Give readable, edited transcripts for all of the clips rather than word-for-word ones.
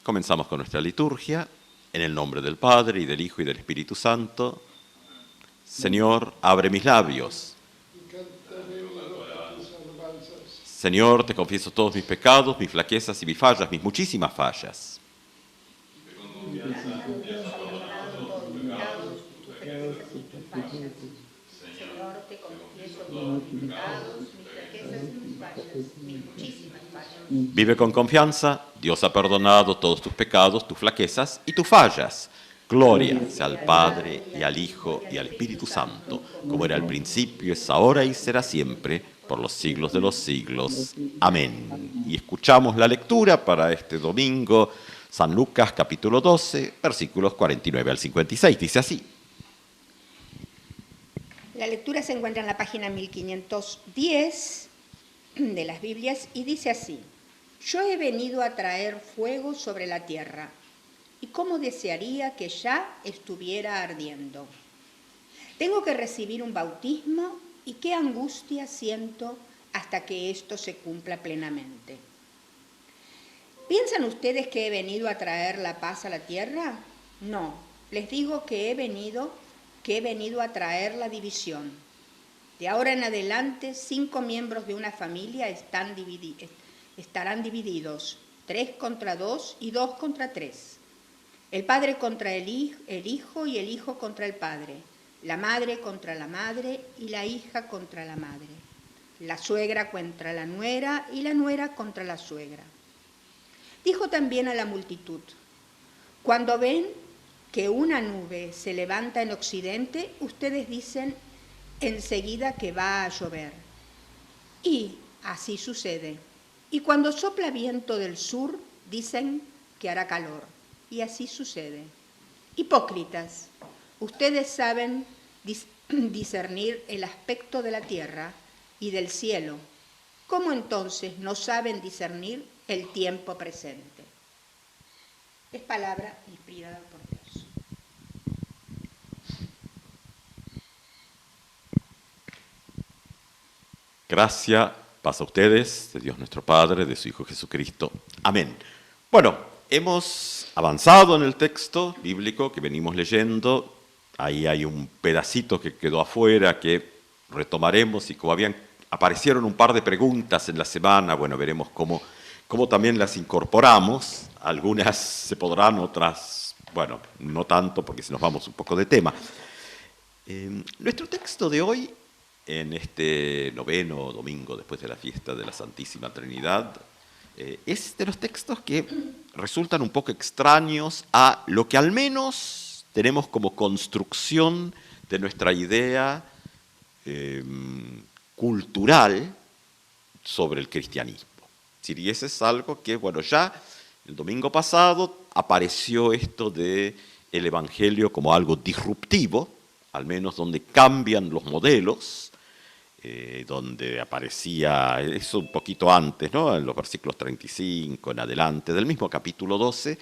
Comenzamos con nuestra liturgia, en el nombre del Padre, y del Hijo, y del Espíritu Santo. Señor, abre mis labios. Señor, te confieso todos mis pecados, mis flaquezas y mis fallas, mis muchísimas fallas. Señor, te confieso todos mis pecados, mis flaquezas y mis fallas, mis muchísimas fallas. Vive con confianza, Dios ha perdonado todos tus pecados, tus flaquezas y tus fallas. Gloria sea al Padre, y al Hijo, y al Espíritu Santo, como era al principio, es ahora y será siempre, por los siglos de los siglos. Amén. Y escuchamos la lectura para este domingo, San Lucas capítulo 12, versículos 49 al 56. Dice así. La lectura se encuentra en la página 1510 de las Biblias y dice así: Yo he venido a traer fuego sobre la tierra, y cómo desearía que ya estuviera ardiendo. Tengo que recibir un bautismo, y qué angustia siento hasta que esto se cumpla plenamente. ¿Piensan ustedes que he venido a traer la paz a la tierra? No, les digo que he venido a traer la división. De ahora en adelante, 5 miembros de una familia estarán divididos, 3 contra 2 y 2 contra 3. El padre contra el hijo y el hijo contra el padre, la madre contra la madre y la hija contra la madre, la suegra contra la nuera y la nuera contra la suegra. Dijo también a la multitud: Cuando ven que una nube se levanta en occidente, ustedes dicen enseguida que va a llover. Y así sucede. Y cuando sopla viento del sur, dicen que hará calor. Y así sucede. Hipócritas, ustedes saben discernir el aspecto de la tierra y del cielo. ¿Cómo entonces no saben discernir el tiempo presente? Es palabra inspirada por Dios. Gracia, paz a ustedes, de Dios nuestro Padre, de su Hijo Jesucristo. Amén. Bueno, hemos avanzado en el texto bíblico que venimos leyendo. Ahí hay un pedacito que quedó afuera que retomaremos, y como aparecieron un par de preguntas en la semana, bueno, veremos cómo también las incorporamos. Algunas se podrán, otras, bueno, no tanto, porque si nos vamos un poco de tema. Nuestro texto de hoy, en este 9º domingo después de la fiesta de la Santísima Trinidad, es de los textos que resultan un poco extraños a lo que al menos tenemos como construcción de nuestra idea cultural sobre el cristianismo. Y ese es algo que, bueno, ya el domingo pasado apareció esto del Evangelio como algo disruptivo, al menos donde cambian los modelos, donde aparecía eso un poquito antes, ¿no? En los versículos 35 en adelante del mismo capítulo 12,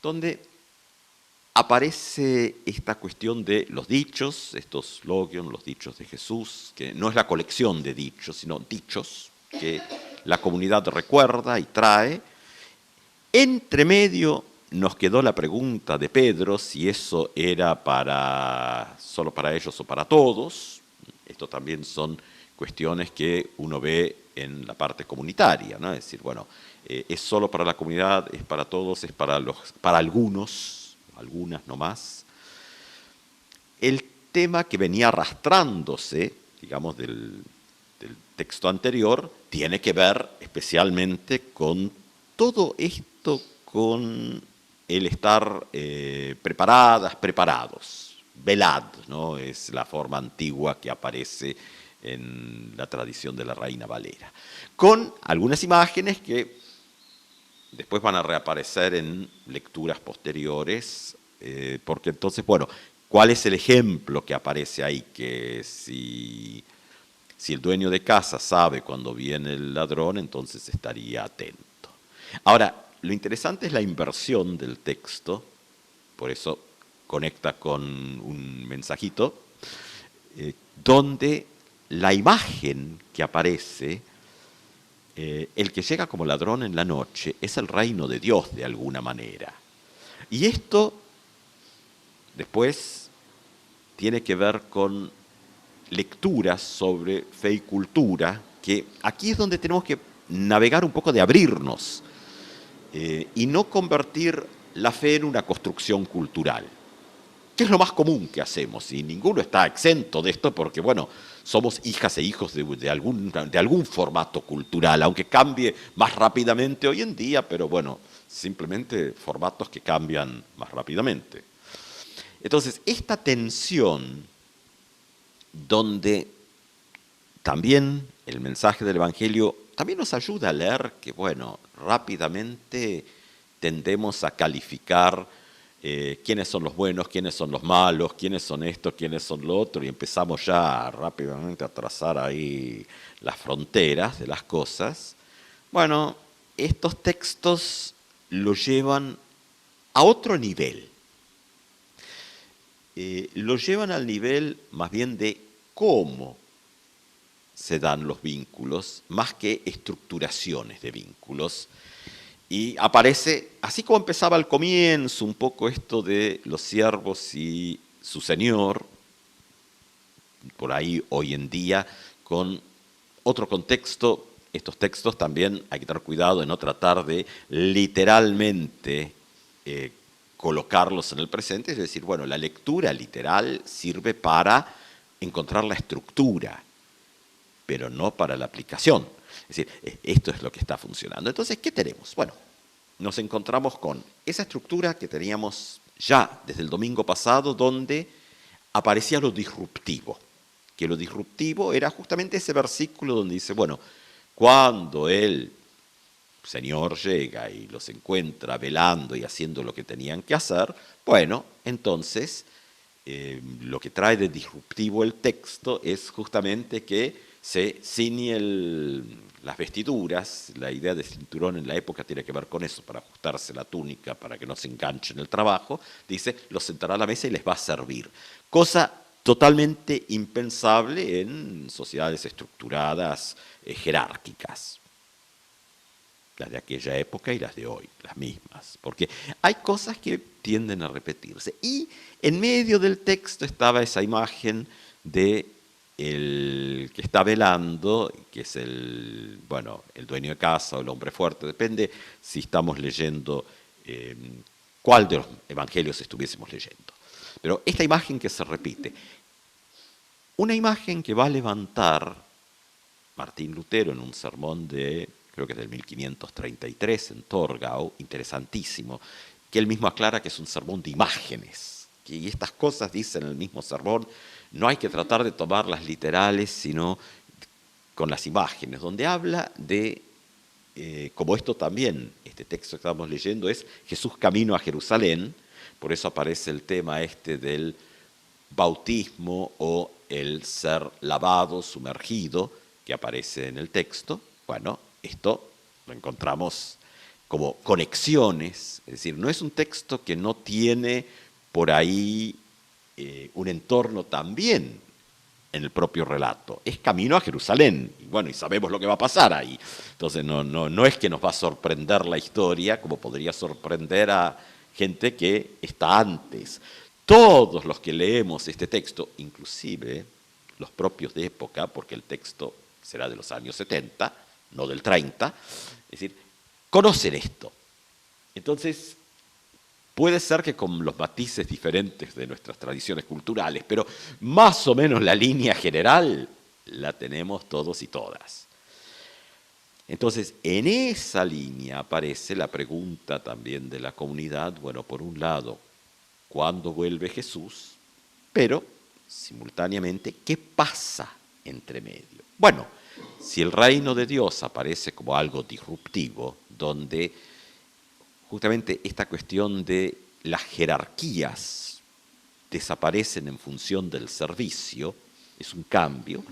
donde aparece esta cuestión de los dichos, estos logion, los dichos de Jesús, que no es la colección de dichos, sino dichos que la comunidad recuerda y trae. Entre medio nos quedó la pregunta de Pedro si eso era solo para ellos o para todos. Esto también son cuestiones que uno ve en la parte comunitaria, ¿no? Es decir, bueno, es solo para la comunidad, es para todos, es para algunos, algunas nomás. El tema que venía arrastrándose, digamos, del texto anterior, tiene que ver especialmente con todo esto, con el estar preparados. Velad, ¿no? Es la forma antigua que aparece en la tradición de la Reina Valera, con algunas imágenes que después van a reaparecer en lecturas posteriores, porque entonces, bueno, ¿cuál es el ejemplo que aparece ahí? Que si el dueño de casa sabe cuando viene el ladrón, entonces estaría atento. Ahora, lo interesante es la inversión del texto, por eso conecta con un mensajito, donde la imagen que aparece el que llega como ladrón en la noche es el reino de Dios de alguna manera. Y esto después tiene que ver con lecturas sobre fe y cultura, que aquí es donde tenemos que navegar un poco de abrirnos y no convertir la fe en una construcción cultural, que es lo más común que hacemos, y ninguno está exento de esto porque, bueno, somos hijas e hijos de algún formato cultural, aunque cambie más rápidamente hoy en día, pero bueno, simplemente formatos que cambian más rápidamente. Entonces, esta tensión donde también el mensaje del Evangelio también nos ayuda a leer que, bueno, rápidamente tendemos a calificar quiénes son los buenos, quiénes son los malos, quiénes son esto, quiénes son lo otro, y empezamos ya rápidamente a trazar ahí las fronteras de las cosas. Bueno, estos textos lo llevan a otro nivel. Lo llevan al nivel más bien de cómo se dan los vínculos, más que estructuraciones de vínculos. Y aparece, así como empezaba al comienzo, un poco esto de los siervos y su señor, por ahí hoy en día, con otro contexto. Estos textos también hay que tener cuidado de no tratar de literalmente colocarlos en el presente, es decir, bueno, la lectura literal sirve para encontrar la estructura, pero no para la aplicación. Es decir, esto es lo que está funcionando. Entonces, ¿qué tenemos? Bueno, nos encontramos con esa estructura que teníamos ya desde el domingo pasado, donde aparecía lo disruptivo, que lo disruptivo era justamente ese versículo donde dice, bueno, cuando el Señor llega y los encuentra velando y haciendo lo que tenían que hacer, bueno, entonces lo que trae de disruptivo el texto es justamente que se ciñe las vestiduras. La idea de cinturón en la época tiene que ver con eso, para ajustarse la túnica, para que no se enganche en el trabajo. Dice, los sentará a la mesa y les va a servir. Cosa totalmente impensable en sociedades estructuradas, jerárquicas. Las de aquella época y las de hoy, las mismas. Porque hay cosas que tienden a repetirse. Y en medio del texto estaba esa imagen de el que está velando, que es el dueño de casa o el hombre fuerte, depende si estamos leyendo cuál de los evangelios estuviésemos leyendo. Pero esta imagen que se repite, una imagen que va a levantar Martín Lutero en un sermón de, creo que es del 1533, en Torgau, interesantísimo, que él mismo aclara que es un sermón de imágenes. Y estas cosas, dice en el mismo sermón, no hay que tratar de tomarlas literales, sino con las imágenes, donde habla de, como esto también, este texto que estamos leyendo es Jesús camino a Jerusalén, por eso aparece el tema este del bautismo o el ser lavado, sumergido, que aparece en el texto. Bueno, esto lo encontramos como conexiones, es decir, no es un texto que no tiene por ahí un entorno también en el propio relato. Es camino a Jerusalén, y bueno, y sabemos lo que va a pasar ahí. Entonces no es que nos va a sorprender la historia como podría sorprender a gente que está antes. Todos los que leemos este texto, inclusive los propios de época, porque el texto será de los años 70, no del 30, es decir, conocen esto. Entonces, puede ser que con los matices diferentes de nuestras tradiciones culturales, pero más o menos la línea general la tenemos todos y todas. Entonces, en esa línea aparece la pregunta también de la comunidad, bueno, por un lado, ¿cuándo vuelve Jesús? Pero, simultáneamente, ¿qué pasa entre medio? Bueno, si el reino de Dios aparece como algo disruptivo, donde justamente esta cuestión de las jerarquías desaparecen en función del servicio, es un cambio.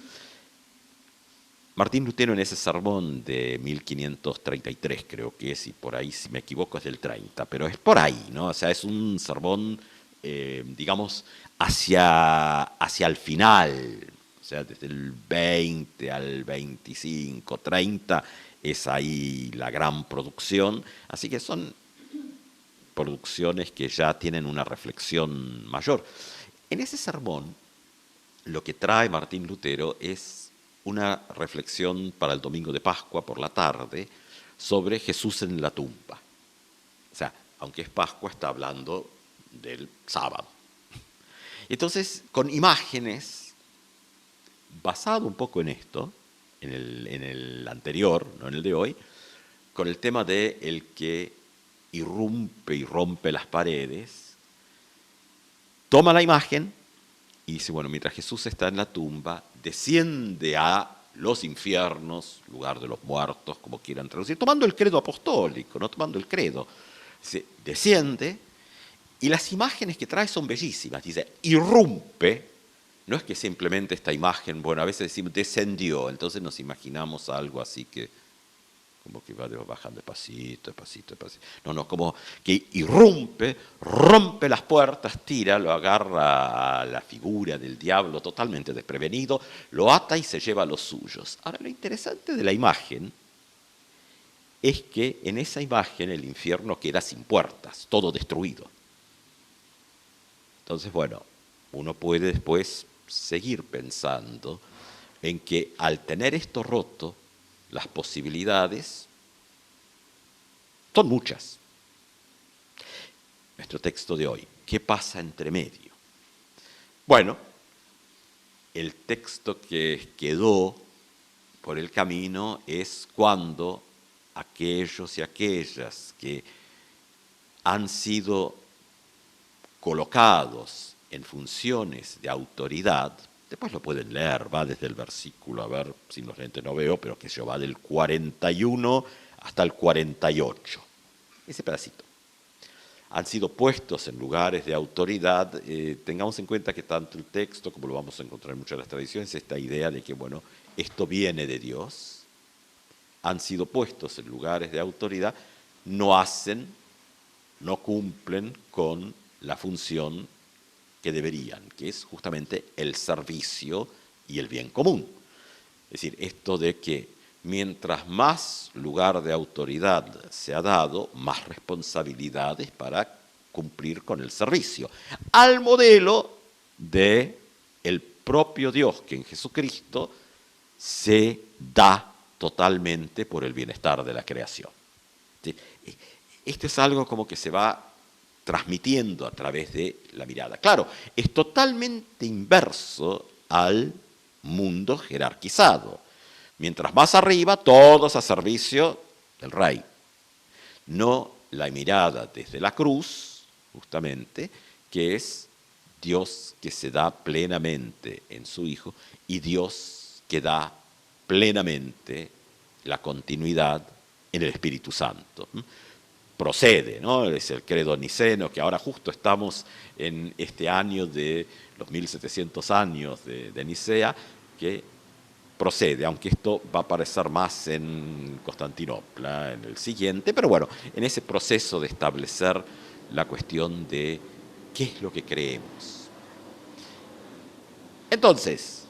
Martín Lutero en ese sermón de 1533, creo que es, y por ahí si me equivoco es del 30, pero es por ahí, ¿no? O sea, es un sermón, digamos, hacia el final, o sea, desde el 20 al 25, 30, es ahí la gran producción, así que son producciones que ya tienen una reflexión mayor. En ese sermón, lo que trae Martín Lutero es una reflexión para el domingo de Pascua por la tarde sobre Jesús en la tumba. O sea, aunque es Pascua, está hablando del sábado. Entonces, con imágenes, basado un poco en esto, en el anterior, no en el de hoy, con el tema de el que irrumpe y rompe las paredes, toma la imagen y dice, bueno, mientras Jesús está en la tumba, desciende a los infiernos, lugar de los muertos, como quieran traducir, tomando el credo apostólico, no tomando el credo. Dice, desciende, y las imágenes que trae son bellísimas. Dice, irrumpe, no es que simplemente esta imagen, bueno, a veces decimos descendió, entonces nos imaginamos algo así que como que va bajando despacito, despacito, despacito. No, como que irrumpe, rompe las puertas, tira, lo agarra a la figura del diablo totalmente desprevenido, lo ata y se lleva a los suyos. Ahora, lo interesante de la imagen es que en esa imagen el infierno queda sin puertas, todo destruido. Entonces, bueno, uno puede después seguir pensando en que al tener esto roto, las posibilidades son muchas. Nuestro texto de hoy, ¿qué pasa entre medio? Bueno, el texto que quedó por el camino es cuando aquellos y aquellas que han sido colocados en funciones de autoridad, después lo pueden leer, va desde el versículo, a ver, sin los lentes no veo, pero que se va del 41 hasta el 48. Ese pedacito. Han sido puestos en lugares de autoridad. Tengamos en cuenta que tanto el texto, como lo vamos a encontrar en muchas de las tradiciones, esta idea de que, bueno, esto viene de Dios. Han sido puestos en lugares de autoridad, no hacen, no cumplen con la función que deberían, que es justamente el servicio y el bien común. Es decir, esto de que mientras más lugar de autoridad se ha dado, más responsabilidades para cumplir con el servicio. Al modelo de el propio Dios, que en Jesucristo se da totalmente por el bienestar de la creación. Esto es algo como que se va transmitiendo a través de la mirada. Claro, es totalmente inverso al mundo jerarquizado. Mientras más arriba, todos a servicio del rey. No la mirada desde la cruz, justamente, que es Dios que se da plenamente en su Hijo y Dios que da plenamente la continuidad en el Espíritu Santo. Procede, ¿no? Es el credo niceno, que ahora justo estamos en este año de los 1700 años de Nicea, que procede, aunque esto va a aparecer más en Constantinopla, en el siguiente, pero bueno, en ese proceso de establecer la cuestión de qué es lo que creemos. Entonces,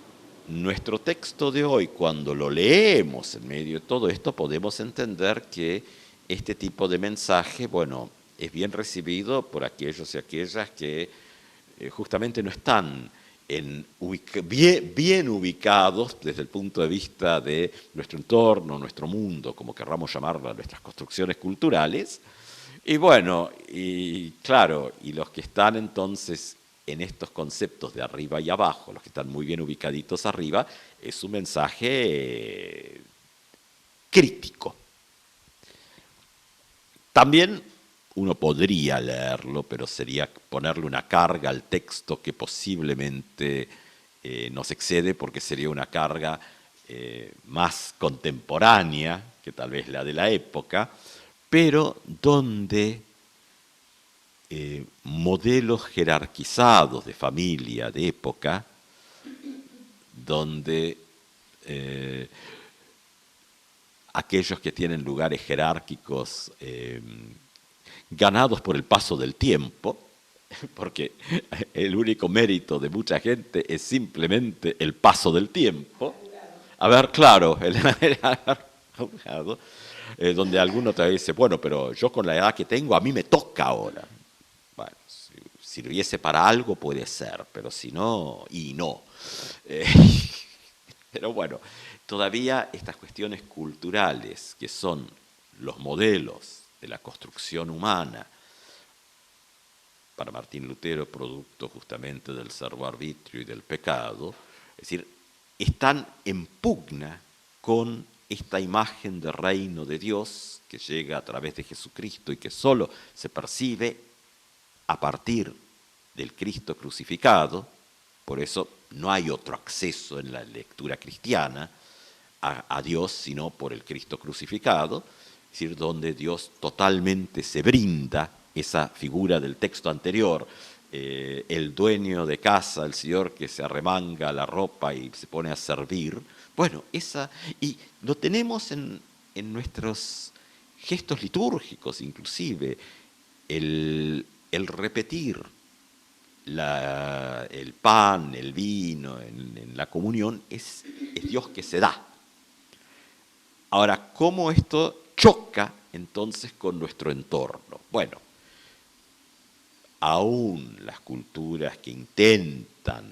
nuestro texto de hoy, cuando lo leemos en medio de todo esto, podemos entender que este tipo de mensaje, bueno, es bien recibido por aquellos y aquellas que justamente no están bien ubicados desde el punto de vista de nuestro entorno, nuestro mundo, como querramos llamarlo, nuestras construcciones culturales. Y bueno, y claro, y los que están entonces en estos conceptos de arriba y abajo, los que están muy bien ubicaditos arriba, es un mensaje crítico. También uno podría leerlo, pero sería ponerle una carga al texto que posiblemente nos excede, porque sería una carga más contemporánea que tal vez la de la época, pero donde modelos jerarquizados de familia de época, donde aquellos que tienen lugares jerárquicos ganados por el paso del tiempo, porque el único mérito de mucha gente es simplemente el paso del tiempo. A ver, claro, a un lado, donde alguno te dice, bueno, pero yo con la edad que tengo, a mí me toca ahora. Bueno, si sirviese para algo puede ser, pero si no, y no. Pero bueno, todavía estas cuestiones culturales, que son los modelos de la construcción humana, para Martín Lutero, producto justamente del servo-arbitrio y del pecado, es decir, están en pugna con esta imagen de reino de Dios que llega a través de Jesucristo y que solo se percibe a partir del Cristo crucificado. Por eso no hay otro acceso en la lectura cristiana a Dios sino por el Cristo crucificado, es decir, donde Dios totalmente se brinda, esa figura del texto anterior, el dueño de casa, el señor que se arremanga la ropa y se pone a servir. Bueno, y lo tenemos en nuestros gestos litúrgicos inclusive, el repetir el pan, el vino, en la comunión, es Dios que se da. Ahora, ¿cómo esto choca entonces con nuestro entorno? Bueno, aún las culturas que intentan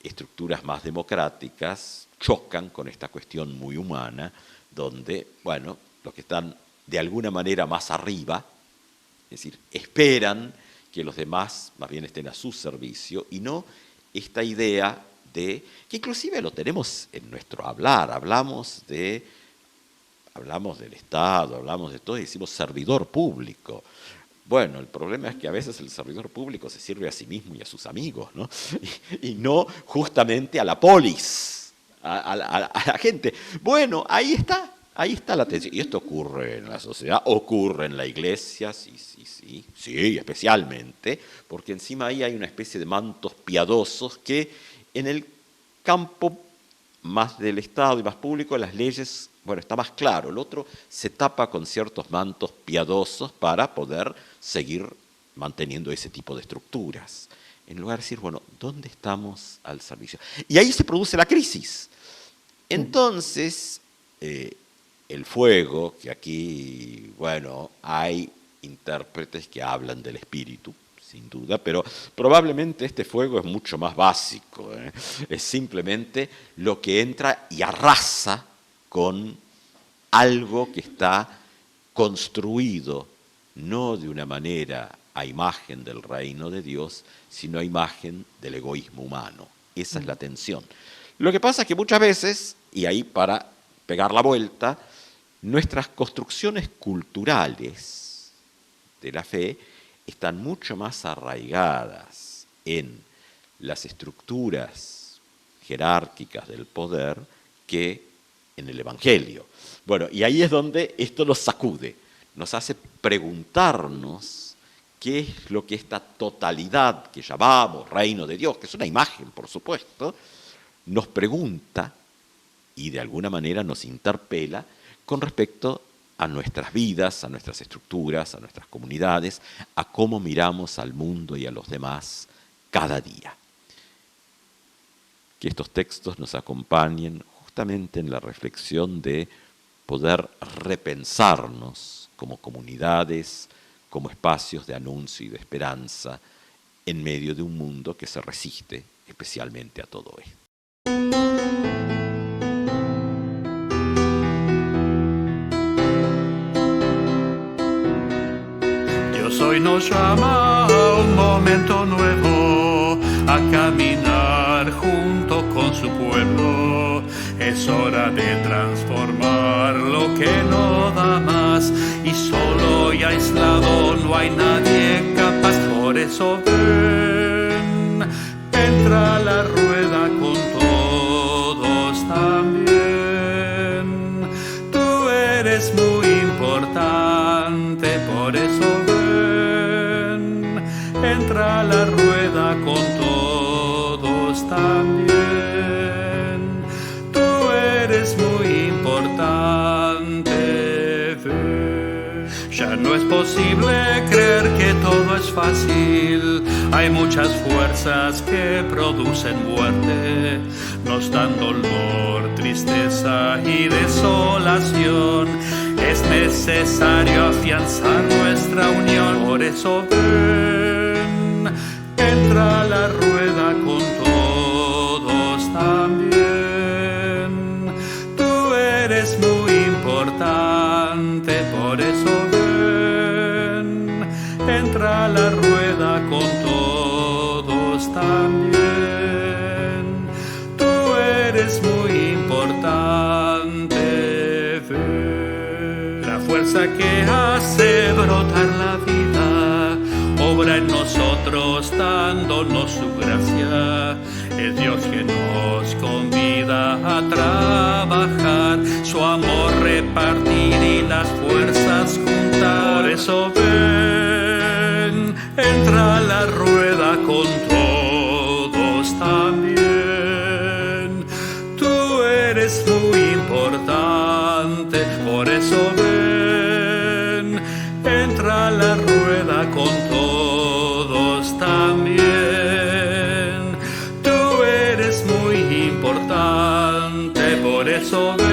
estructuras más democráticas chocan con esta cuestión muy humana, donde, bueno, los que están de alguna manera más arriba, es decir, esperan que los demás más bien estén a su servicio, y no esta idea de, que inclusive lo tenemos en nuestro hablar, hablamos del Estado, hablamos de todo y decimos servidor público. Bueno, el problema es que a veces el servidor público se sirve a sí mismo y a sus amigos, ¿no? Y no justamente a la polis, a la gente. Bueno, ahí está la tensión. Y esto ocurre en la sociedad, ocurre en la iglesia, sí, especialmente, porque encima ahí hay una especie de mantos piadosos que en el campo más del Estado y más público, las leyes, bueno, está más claro. El otro se tapa con ciertos mantos piadosos para poder seguir manteniendo ese tipo de estructuras. En lugar de decir, bueno, ¿dónde estamos al servicio? Y ahí se produce la crisis. Entonces, el fuego, que aquí, bueno, hay intérpretes que hablan del espíritu, sin duda, pero probablemente este fuego es mucho más básico, ¿eh? Es simplemente lo que entra y arrasa con algo que está construido no de una manera a imagen del reino de Dios, sino a imagen del egoísmo humano. Esa es la tensión. Lo que pasa es que muchas veces, y ahí para pegar la vuelta, nuestras construcciones culturales de la fe están mucho más arraigadas en las estructuras jerárquicas del poder que en el Evangelio. Bueno, y ahí es donde esto nos sacude, nos hace preguntarnos qué es lo que esta totalidad que llamamos reino de Dios, que es una imagen, por supuesto, nos pregunta y de alguna manera nos interpela con respecto a nuestras vidas, a nuestras estructuras, a nuestras comunidades, a cómo miramos al mundo y a los demás cada día. Que estos textos nos acompañen justamente en la reflexión de poder repensarnos como comunidades, como espacios de anuncio y de esperanza en medio de un mundo que se resiste especialmente a todo esto. Hoy nos llama a un momento nuevo, a caminar junto con su pueblo. Es hora de transformar lo que no da más, y solo y aislado no hay nadie capaz. Por eso ven, entra a la rueda con todos también. Tú eres muy importante, por eso entra a la rueda con todos también. Tú eres muy importante, ven. Ya no es posible creer que todo es fácil. Hay muchas fuerzas que producen muerte, nos dan dolor, tristeza y desolación. Es necesario afianzar nuestra unión. Por eso ven, entra a la rueda con todos también. Tú eres muy importante, por eso ven, entra a la rueda con todos también. Tú eres muy importante, ven. La fuerza que hace brotar la vida obra en nosotros dándonos su gracia. Es Dios que nos convida a trabajar, su amor repartir y las fuerzas juntar. Por eso ven, entra a la rueda con todos también. Tú eres muy importante, por eso ven, entra a la rueda con todos también. Tú eres muy importante, por eso ven.